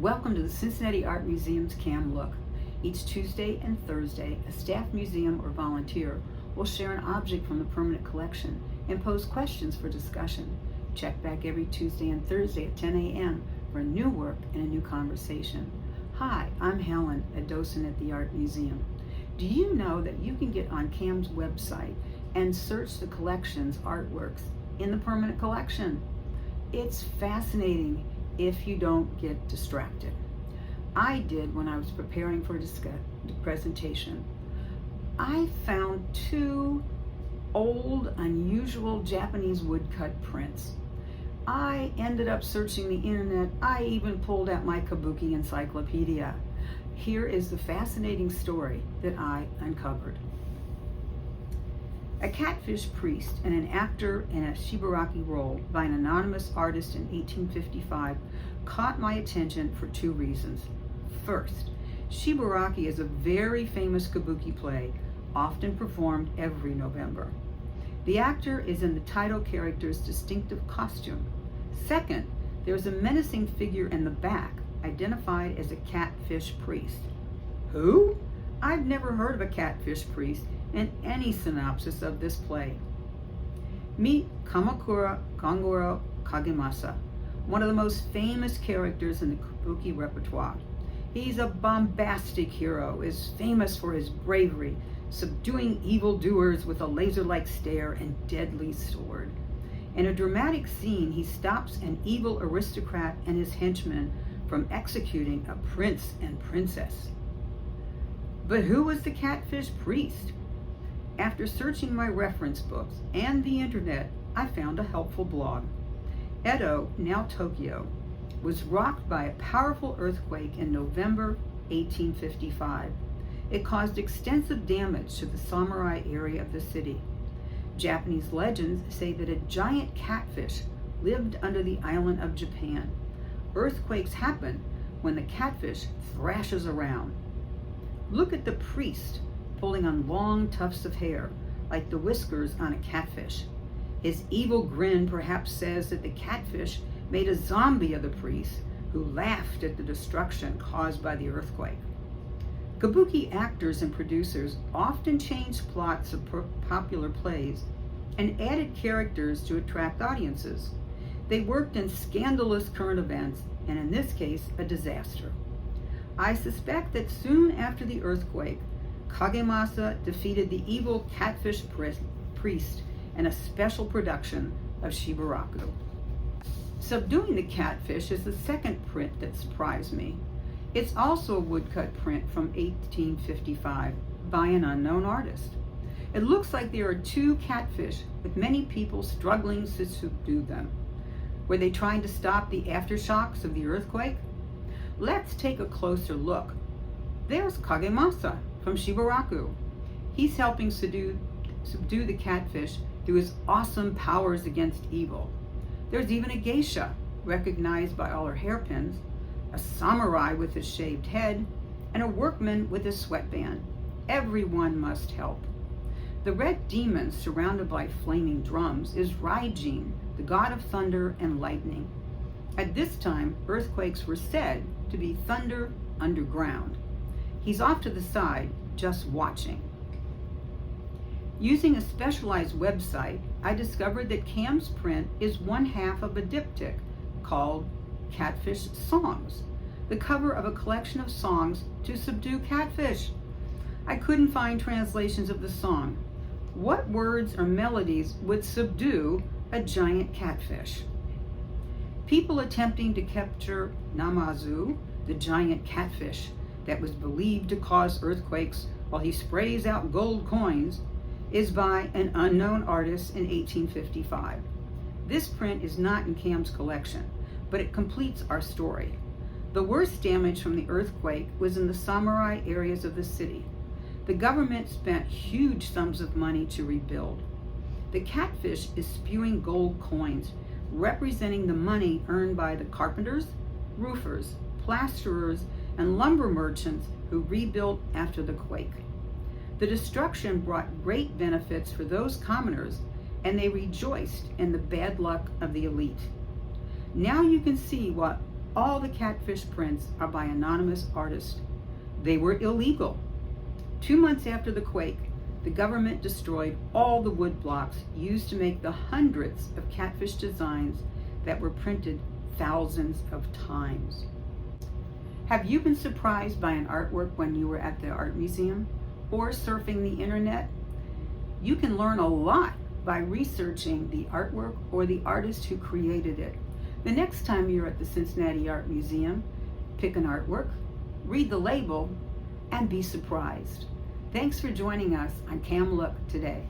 Welcome to the Cincinnati Art Museum's Cam Look. Each Tuesday and Thursday, a staff museum or volunteer will share an object from the permanent collection and pose questions for discussion. Check back every Tuesday and Thursday at 10 a.m. for a new work and a new conversation. Hi, I'm Helen, a docent at the Art Museum. Do you know that you can get on Cam's website and search the collection's artworks in the permanent collection? It's fascinating if you don't get distracted. I did when I was preparing for a presentation. I found two old, unusual Japanese woodcut prints. I ended up searching the internet. I even pulled out my kabuki encyclopedia. Here is the fascinating story that I uncovered. A catfish priest and an actor in a Shibaraku role by an anonymous artist in 1855 caught my attention for two reasons. First, Shibaraku is a very famous kabuki play, often performed every November. The actor is in the title character's distinctive costume. Second, there's a menacing figure in the back, identified as a catfish priest. Who? I've never heard of a catfish priest in any synopsis of this play. Meet Kamakura Kangoro Kagemasa, one of the most famous characters in the kabuki repertoire. He's a bombastic hero, is famous for his bravery, subduing evildoers with a laser-like stare and deadly sword. In a dramatic scene, he stops an evil aristocrat and his henchmen from executing a prince and princess. But who was the catfish priest? After searching my reference books and the internet, I found a helpful blog. Edo, now Tokyo, was rocked by a powerful earthquake in November 1855. It caused extensive damage to the samurai area of the city. Japanese legends say that a giant catfish lived under the island of Japan. Earthquakes happen when the catfish thrashes around. Look at the priest pulling on long tufts of hair, like the whiskers on a catfish. His evil grin perhaps says that the catfish made a zombie of the priest, who laughed at the destruction caused by the earthquake. Kabuki actors and producers often changed plots of popular plays and added characters to attract audiences. They worked in scandalous current events, and in this case, a disaster. I suspect that soon after the earthquake, Kagemasa defeated the evil catfish priest in a special production of Shibaraku. Subduing the Catfish is the second print that surprised me. It's also a woodcut print from 1855 by an unknown artist. It looks like there are two catfish with many people struggling to subdue them. Were they trying to stop the aftershocks of the earthquake? Let's take a closer look. There's Kagemasa from Shibaraku. He's helping subdue the catfish through his awesome powers against evil. There's even a geisha, recognized by all her hairpins, a samurai with his shaved head, and a workman with his sweatband. Everyone must help. The red demon surrounded by flaming drums is Raijin, the god of thunder and lightning. At this time, earthquakes were said to be thunder underground. He's off to the side, just watching. Using a specialized website, I discovered that Cam's print is one half of a diptych called Catfish Songs, the cover of a collection of songs to subdue catfish. I couldn't find translations of the song. What words or melodies would subdue a giant catfish? People attempting to capture Namazu, the giant catfish that was believed to cause earthquakes while he sprays out gold coins, is by an unknown artist in 1855. This print is not in Cam's collection, but it completes our story. The worst damage from the earthquake was in the samurai areas of the city. The government spent huge sums of money to rebuild. The catfish is spewing gold coins, representing the money earned by the carpenters, roofers, plasterers, and lumber merchants who rebuilt after the quake. The destruction brought great benefits for those commoners, and they rejoiced in the bad luck of the elite. Now you can see what all the catfish prints are by anonymous artists. They were illegal. 2 months after the quake, the government destroyed all the wood blocks used to make the hundreds of catfish designs that were printed thousands of times. Have you been surprised by an artwork when you were at the art museum or surfing the internet? You can learn a lot by researching the artwork or the artist who created it. The next time you're at the Cincinnati Art Museum, pick an artwork, read the label, and be surprised. Thanks for joining us on Cam Look today.